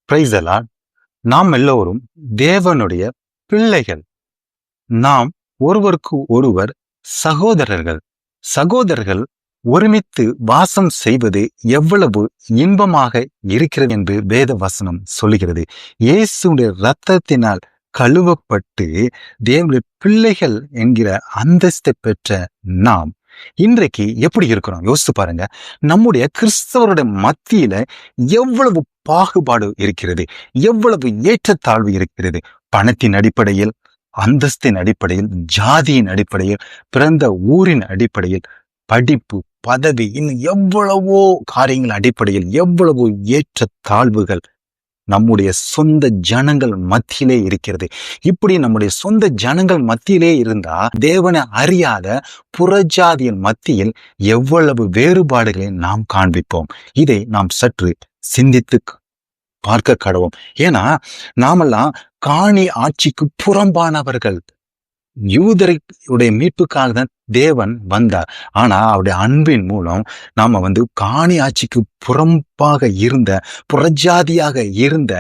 Praise the Lord. நாம் எல்லோரும் தேவனுடைய பிள்ளைகள். நாம் ஒருவருக்கு ஒருவர் சகோதரர்கள். சகோதரர்கள் ஒருமித்து வாசம் செய்வது எவ்வளவு இன்பமாக இருக்கிறது என்று வேத வசனம் சொல்லுகிறது. இயேசுடைய இரத்தத்தினால் கழுவப்பட்டு தேவனுடைய பிள்ளைகள் என்கிற அந்தஸ்தை பெற்ற நாம் இன்றைக்கு எப்படி இருக்கிறோம் யோசித்து பாருங்க. நம்முடைய கிறிஸ்தவருடைய மத்தியில எவ்வளவு பாகுபாடு இருக்கிறது, எவ்வளவு ஏற்றத்தாழ்வு இருக்கிறது. பணத்தின் அடிப்படையில், அந்தஸ்தின் அடிப்படையில், ஜாதியின் அடிப்படையில், பிறந்த ஊரின் அடிப்படையில், படிப்பு, பதவி, இன்னும் எவ்வளவோ காரியங்கள் அடிப்படையில் எவ்வளவோ ஏற்றத்தாழ்வுகள் நம்முடைய சொந்த ஜனங்கள் மத்தியிலே இருக்கிறது. இப்படி நம்முடைய சொந்த ஜனங்கள் மத்தியிலே இருந்தா தேவனை அறியாத புறஜாதியின் மத்தியில் எவ்வளவு வேறுபாடுகளை நாம் காண்பிப்போம். இதை நாம் சற்று சிந்தித்து பார்க்க கடவோம். ஏன்னா நாமெல்லாம் காணி ஆட்சிக்கு புறம்பானவர்கள். யூதருடைய மீட்புக்காக தான் தேவன் வந்தார். ஆனா அவருடைய அன்பின் மூலம் நாம காணி ஆட்சிக்கு புறம்பாக இருந்த, புறஜாதியாக இருந்த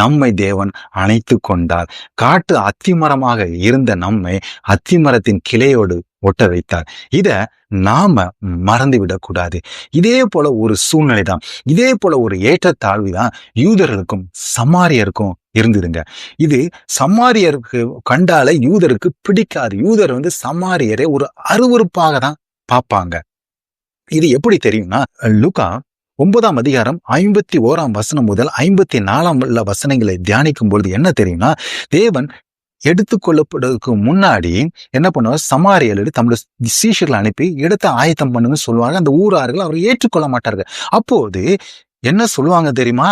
நம்மை தேவன் அணைத்து கொண்டார். காட்டு அத்திமரமாக இருந்த நம்மை அத்திமரத்தின் கிளையோடு ஒட்ட வைத்தார். இத நாம மறந்து விடக்கூடாது. இதே போல ஒரு சூழ்நிலை தான், இதே போல ஒரு ஏற்றத்தாழ்வு தான் யூதர்களுக்கும் சமாரியருக்கும் இருந்துருங்க. இது சமாரியருக்கு கண்டால யூதருக்கு பிடிக்காது. யூதர் சமாரியரை ஒரு அருவருப்பாக தான் பார்ப்பாங்க. இது எப்படி தெரியும்னா, லூக்கா 9ஆம் அதிகாரம் 51ஆம் வசனம் முதல் 54ஆம் வசனங்களை தியானிக்கும் பொழுது என்ன தெரியும்னா, தேவன் எடுத்துக்கொள்ளப்படுவதற்கு முன்னாடி என்ன பண்ணுவார், சமாரியர்கள் தம்முடைய சீஷர்களை அனுப்பி இடத்தை ஆயத்தம் பண்ணுன்னு சொல்லுவாங்க. அந்த ஊரார்கள் அவரை ஏற்றுக்கொள்ள மாட்டார்கள். அப்போது என்ன சொல்லுவாங்க தெரியுமா,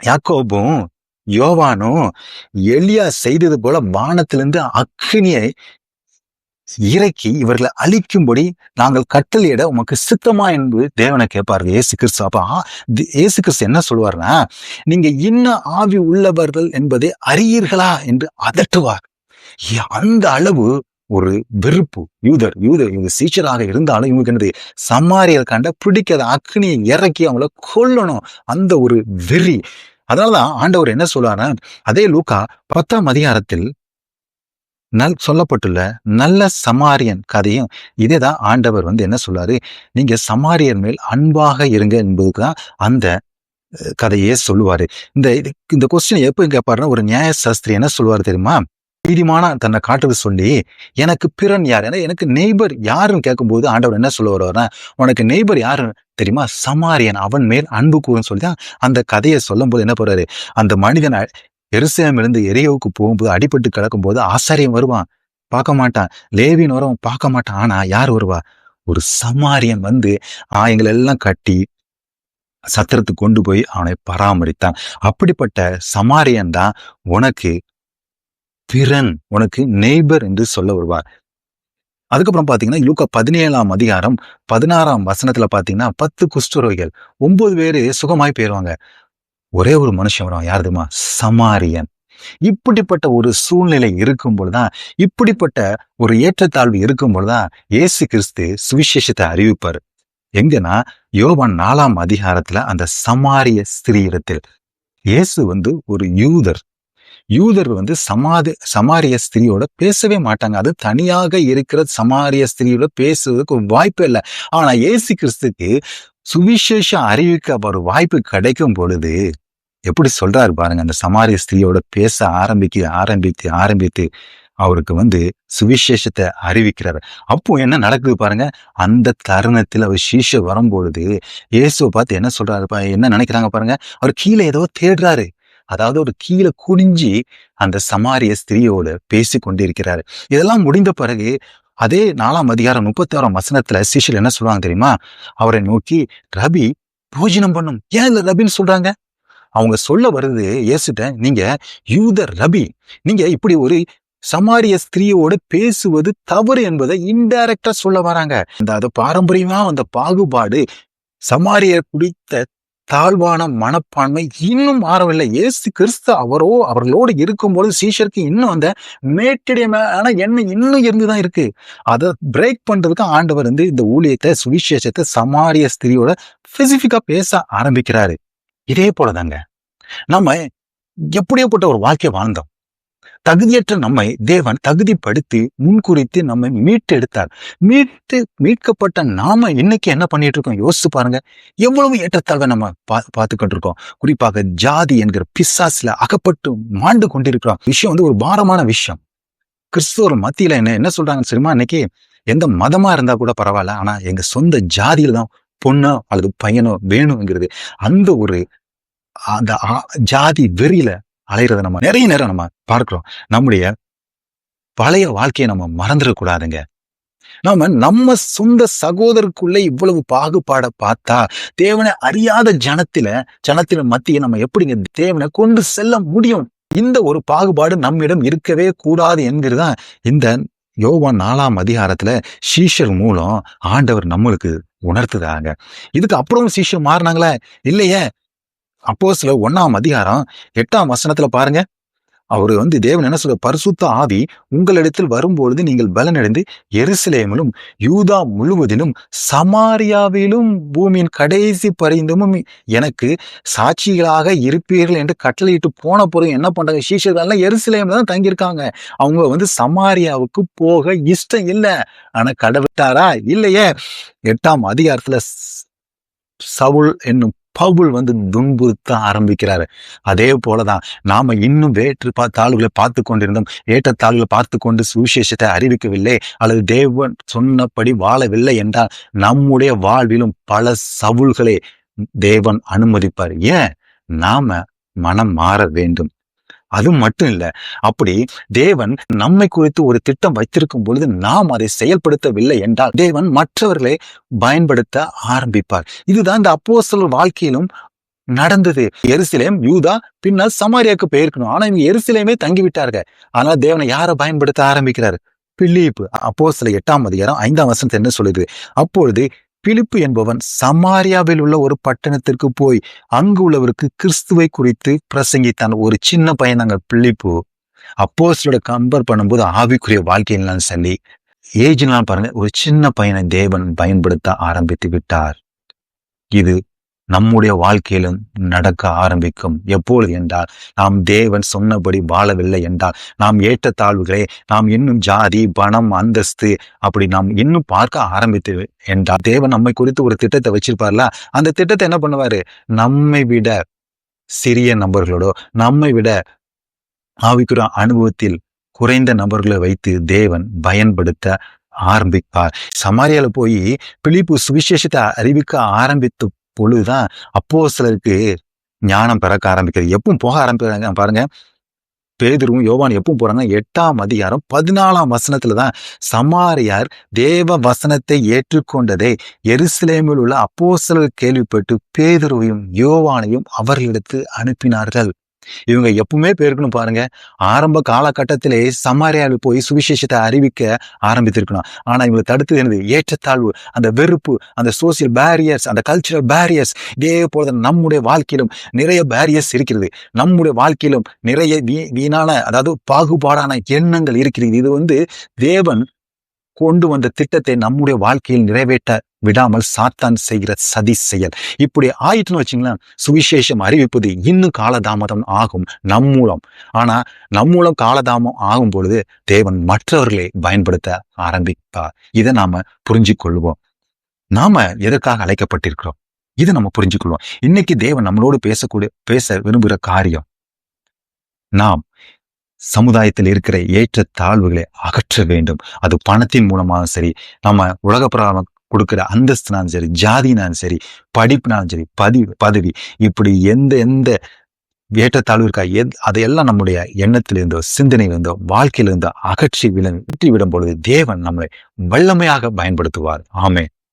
யாக்கோபும் யோவானும் எலியா செய்தது போல வானத்திலிருந்து அக்கினியை இறக்கி இவர்களை அழிக்கும்படி நாங்கள் கட்டளையிட உமக்கு சித்தமா என்று தேவனை கேட்பார்கள் இயேசு கிறிஸ்து. அப்ப இயேசு கிறிஸ்து என்ன சொல்லுவார்னா, நீங்க இன்ன ஆவி உள்ளவர்கள் என்பதை அறியீர்களா என்று அதட்டுவார். அந்த அளவு ஒரு வெறுப்பு. யூதர் சீச்சராக இருந்தாலும் இவங்க என்னது, சமாரியர் கண்ட பிடிக்காத அக்னியை இறக்கி அவங்கள கொல்லணும், அந்த ஒரு வெறி. அதனாலதான் ஆண்டவர் என்ன சொல்லுவாருன்னா, அதே லூக்கா 10ஆம் அதிகாரத்தில் சொல்லப்பட்டுள்ள நல்ல சமாரியன் கதையும் இதேதான் ஆண்டவர் என்ன சொல்றாரு, நீங்க சமாரியர் மேல் அன்பாக இருங்க என்பதுதான் அந்த கதையே சொல்லுவாரு. இந்த கொஸ்டின் எப்ப கேட்பாருன்னா, ஒரு நியாய சாஸ்திரி என்ன சொல்லுவாரு தெரியுமா, நீதிமான தன்னை காட்டுறது சொல்லி எனக்கு பிறன் யார், எனக்கு நெய்பர் யாருன்னு கேட்கும்போது ஆண்டவர் என்ன சொல்ல வருவார்னா, உனக்கு நெய்பர் யாரு தெரியுமா, சமாரியன், அவன் மேல் அன்பு கூறுன்னு சொல்லி தான் அந்த கதையை சொல்லும் போது என்ன போறாரு, அந்த மனிதன் எருசலேமிலிருந்து எரியோவுக்கு போகும்போது அடிபட்டு கிடக்கும் போது ஆசாரியம் வருவான், பார்க்க மாட்டான். லேவின் வரவன் பார்க்க மாட்டான். ஆனா யார் வருவா, ஒரு சமாரியன் எங்களை எல்லாம் கட்டி சத்திரத்துக்கு கொண்டு போய் அவனை பராமரித்தான். அப்படிப்பட்ட சமாரியன் தான் உனக்கு பிறன், உனக்கு நெய்பர் என்று சொல்ல வருவார். அதுக்கப்புறம் பாத்தீங்கன்னா லூக்கா 17ஆம் அதிகாரம் 16ஆம் வசனத்துல பாத்தீங்கன்னா 10 குஷ்டரோகிகள் 9 பேரு சுகமாய் போயிருவாங்க. ஒரே ஒரு மனுஷன் வரும், யார் தெரியுமா, சமாரியன். இப்படிப்பட்ட ஒரு சூழ்நிலை இருக்கும் பொழுதுதான், இப்படிப்பட்ட ஒரு ஏற்றத்தாழ்வு இருக்கும் பொழுதுதான் இயேசு கிறிஸ்து சுவிசேஷத்தை அறிவிப்பார். எங்கன்னா யோவான் 4ஆம் அதிகாரத்துல அந்த சமாரிய ஸ்திரீயிடத்தில் இயேசு ஒரு யூதர் சமாரிய ஸ்திரியோட பேசவே மாட்டாங்க. அது தனியாக இருக்கிற சமாரிய ஸ்திரியோட பேசுவதற்கு ஒரு வாய்ப்பு இல்லை. ஆனா இயேசு கிறிஸ்துக்கு சுவிசேஷம் அறிவிக்க ஒரு வாய்ப்பு கிடைக்கும் பொழுது எப்படி சொல்றாரு பாருங்க. அந்த சமாரிய ஸ்திரியோட பேச ஆரம்பித்து அவருக்கு சுவிசேஷத்தை அறிவிக்கிறாரு. அப்போ என்ன நடக்குது பாருங்க. அந்த தருணத்தில் அவர் சீஷர் வரும்பொழுது இயேசுவை பார்த்து என்ன சொல்றாரு, என்ன நினைக்கிறாங்க பாருங்க. அவர் கீழே ஏதோ தேடுறாரு. அதாவது ஒரு கீழே குனிஞ்சி அந்த சமாரிய ஸ்திரியோடு பேசி கொண்டிருக்கிறாரு. இதெல்லாம் முடிந்த பிறகு அதே 4ஆம் அதிகாரம் 36ஆம் வசனத்துல சீஷர் என்ன சொல்லுவாங்க தெரியுமா, அவரை நோக்கி, ரபி போஜனம் பண்ணும். ஏன் இல்ல ரபின்னு சொல்றாங்க? அவங்க சொல்ல வருது இயேசுட்ட, நீங்க யூதர் ரபி, நீங்க இப்படி ஒரு சமாரிய ஸ்திரியோட பேசுவது தவறு என்பதை இன்டைரக்டா சொல்ல வராங்க. அந்த பாரம்பரியமா அந்த பாகுபாடு, சமாரியர் குடித்த தாழ்வான மனப்பான்மை இன்னும் மாறவில்லை. இயேசு கிறிஸ்து அவர்களோடு இருக்கும்போது சீஷருக்கு இன்னும் அந்த மேட்டிடமான எண்ணம் இன்னும் இருந்துதான் இருக்கு. அதை பிரேக் பண்றதுக்கு ஆண்டவர் இந்த ஊழியத்தை, சுவிசேஷத்தை சமாரிய ஸ்திரியோட ஸ்பெசிபிக்கா பேச ஆரம்பிக்கிறாரு. இதே போலதாங்க நம்ம எப்படியாப்பட்ட ஒரு வாழ்க்கை வாழ்ந்தோம். தகுதியற்ற நம்மை தேவன் தகுதிப்படுத்தி முன்குறித்து நம்மை மீட்டெடுத்தார். மீட்கப்பட்ட நாம இன்னைக்கு என்ன பண்ணிட்டு இருக்கோம் யோசிச்சு பாருங்க. எவ்வளவு ஏற்றத்தாழ்வை நம்ம பார்த்துக்கிட்டு இருக்கோம். குறிப்பாக ஜாதி என்கிற பிசாசுல அகப்பட்டு மாண்டு கொண்டிருக்கிறோம். விஷயம் வந்து ஒரு பாரமான விஷயம். கிறிஸ்துவர் மத்தியில என்ன சொல்றாங்க சரிமா, இன்னைக்கு எந்த மதமா இருந்தா கூட பரவாயில்ல, ஆனா எங்க சொந்த ஜாதியில தான் பொண்ணோ அல்லது பையனோ வேணுங்கிறது, அந்த ஒரு அந்த ஜாதி வெறியில அலைகிறத நம்ம நிறைய நேரம் நம்ம பார்க்கிறோம். நம்முடைய பழைய வாழ்க்கையை நம்ம மறந்துடக்கூடாதுங்க. நம்ம சொந்த சகோதரருக்குள்ள இவ்வளவு பாகுபாட பார்த்தா தேவனை அறியாத ஜனத்தில மத்திய நம்ம எப்படிங்க தேவனை கொண்டு செல்ல முடியும்? இந்த ஒரு பாகுபாடு நம்மிடம் இருக்கவே கூடாது என்கிறதான் இந்த யோவான் 4ஆம் அதிகாரத்துல சீஷர் மூலம் ஆண்டவர் நம்மளுக்கு உணர்த்துதாங்க. இதுக்கு அப்புறம் சீஷர் மாறினாங்களா? இல்லையே. அப்போஸ்தலர் 1ஆம் அதிகாரம் 8ஆம் வசனத்துல பாருங்க. அவரு வந்து தேவன் என்ன சொல்ற, பரிசுத்த ஆவி உங்களிடத்தில் வரும்பொழுது நீங்கள் பலனடைந்து எருசலேமிலும் யூதா முழுவதிலும் சமாரியாவிலும் பூமியின் கடைசி பரிந்துமும் எனக்கு சாட்சிகளாக இருப்பீர்கள் என்று கட்டளையிட்டு போன பிறகு என்ன பண்றாங்க, சீஷர்கள் எருசலேம்ல தான் தங்கியிருக்காங்க. அவங்க வந்து சமாரியாவுக்கு போக இஷ்டம் இல்லை. ஆனா கடவுட்டாரா? இல்லையே. 8ஆம் அதிகாரத்துல சவுல் என்னும் பவுல் வந்து துன்புறுத்த ஆரம்பிக்கிறாரு. அதே போலதான் நாம இன்னும் தாழ்வுகளை பார்த்து கொண்டிருந்தோம். ஏற்றத்தாழ்வுகளை பார்த்து கொண்டு சுவிசேஷத்தை அறிவிக்கவில்லை அல்லது தேவன் சொன்னபடி வாழவில்லை என்றால் நம்முடைய வாழ்விலும் பல சவுல்களை தேவன் அனுமதிப்பார். ஏன்? நாம மனம் மாற வேண்டும். அது மட்டும் இல்ல, அப்படி தேவன் நம்மை குறித்து ஒரு திட்டம் வைத்திருக்கும் பொழுது நாம் அதை செயல்படுத்தவில்லை என்றால் தேவன் மற்றவர்களை பயன்படுத்த ஆரம்பிப்பார். இதுதான் இந்த அப்போஸ்தலர் வாழ்க்கையிலும் நடந்தது. எருசலேம், யூதா, பின்னர் சமாரியாவுக்கு போயிருக்கணும். ஆனா இவங்க எருசலேமே தங்கிவிட்டாருங்க. ஆனால் தேவனை யாரை பயன்படுத்த ஆரம்பிக்கிறார்? பிலிப்பு. அப்போஸ்தலர் 8ஆம் அதிகாரம் 5ஆம் வசனத்தை என்ன சொல்லுது? அப்பொழுது பிலிப்பு என்பவன் சமாரியாவில் உள்ள ஒரு பட்டணத்திற்கு போய் அங்கு உள்ளவருக்கு கிறிஸ்துவை குறித்து பிரசங்கித்தான். ஒரு சின்ன பையன் தாங்க பிலிப்பு. அப்போஸ்தலரோட கம்பேர் பண்ணும்போது ஆவிக்குரிய வாழ்க்கையினாலும் சரி, ஏஜ்னாலும் பாருங்க, ஒரு சின்ன பையனை தேவன் பயன்படுத்த ஆரம்பித்து விட்டார். இது நம்முடைய வாழ்க்கையிலும் நடக்க ஆரம்பிக்கும். எப்பொழுது என்றால் நாம் தேவன் சொன்னபடி வாழவில்லை என்றால், நாம் ஏற்றத்தாழ்வுகளை, நாம் இன்னும் ஜாதி, பணம், அந்தஸ்து அப்படி நாம் இன்னும் பார்க்க ஆரம்பித்து என்றால், தேவன் நம்மை குறித்து ஒரு திட்டத்தை வச்சிருப்பார்ல, அந்த திட்டத்தை என்ன பண்ணுவாரு? நம்மை விட சிறிய நபர்களோட, நம்மை விட ஆவிக்குரிய அனுபவத்தில் குறைந்த நபர்களை வைத்து தேவன் பயன்படுத்த ஆரம்பிப்பார். சமாரியால போய் பிலிப்பு சுவிசேஷத்தை அறிவிக்க ஆரம்பித்த பொழுதுதான் அப்போஸ்தலருக்கு ஞானம் பிறக்க ஆரம்பிக்கிறது. எப்பவும் போக ஆரம்பிக்கிறாங்க பாருங்க. பேதுருவும் யோவான் எப்பவும் போறாங்க? 8ஆம் அதிகாரம் 14ஆம் வசனத்துலதான் சமாரியார் தேவ வசனத்தை ஏற்றுக்கொண்டதை எருசலேமில் உள்ள அப்போஸ்தலர் கேள்விப்பட்டு பேதுருவையும் யோவானையும் அவர்களிடத்து அனுப்பினார்கள். இவங்க எப்பவுமே பேருக்கணும் பாருங்க. ஆரம்ப காலகட்டத்திலே சமாரியாவில் போய் சுவிசேஷத்தை அறிவிக்க ஆரம்பித்திருக்கணும். ஆனா இவங்களை தடுத்தது என்னது? ஏற்றத்தாழ்வு, அந்த வெறுப்பு, அந்த சோசியல் பேரியர்ஸ், அந்த கல்ச்சுரல் பேரியர்ஸ். இதே போல நம்முடைய வாழ்க்கையிலும் நிறைய பேரியர்ஸ் இருக்கிறது. நம்முடைய வாழ்க்கையிலும் நிறைய வீணான, அதாவது பாகுபாடான எண்ணங்கள் இருக்கிறது. இது வந்து தேவன் கொண்டு வந்த திட்டத்தை நம்முடைய வாழ்க்கையில் நிறைவேற்ற விடாமல் சாத்தான் செய்கிற சதி செயல். இப்படி ஆயிட்டுன்னு வச்சுங்களேன், சுவிசேஷம் அறிவிப்பது இன்னும் காலதாமதம் ஆகும் நம் மூலம். ஆனா நம் மூலம் காலதாமம் ஆகும் பொழுது தேவன் மற்றவர்களை பயன்படுத்த ஆரம்பிப்பார். இதை நாம புரிஞ்சு கொள்வோம். நாம எதற்காக அழைக்கப்பட்டிருக்கிறோம் இதை நம்ம புரிஞ்சுக்கொள்வோம். இன்னைக்கு தேவன் நம்மளோடு பேச விரும்புகிற காரியம், நாம் சமுதாயத்தில் இருக்கிற ஏற்ற தாழ்வுகளை அகற்ற வேண்டும். அது பணத்தின் மூலமாகவும் சரி, நம்ம உலக பிரகாரம் கொடுக்கிற அந்தஸ்துனாலும் சரி, ஜாதினாலும் சரி, படிப்புனாலும் சரி, பதவி இப்படி எந்த ஏற்றத்தாழ்வு இருக்கா, அதையெல்லாம் நம்முடைய எண்ணத்திலிருந்தோ, சிந்தனையிலிருந்தோ, வாழ்க்கையிலிருந்தோ அகற்றி விடும் பொழுது தேவன் நம்மளை வல்லமையாக பயன்படுத்துவார். ஆமென்.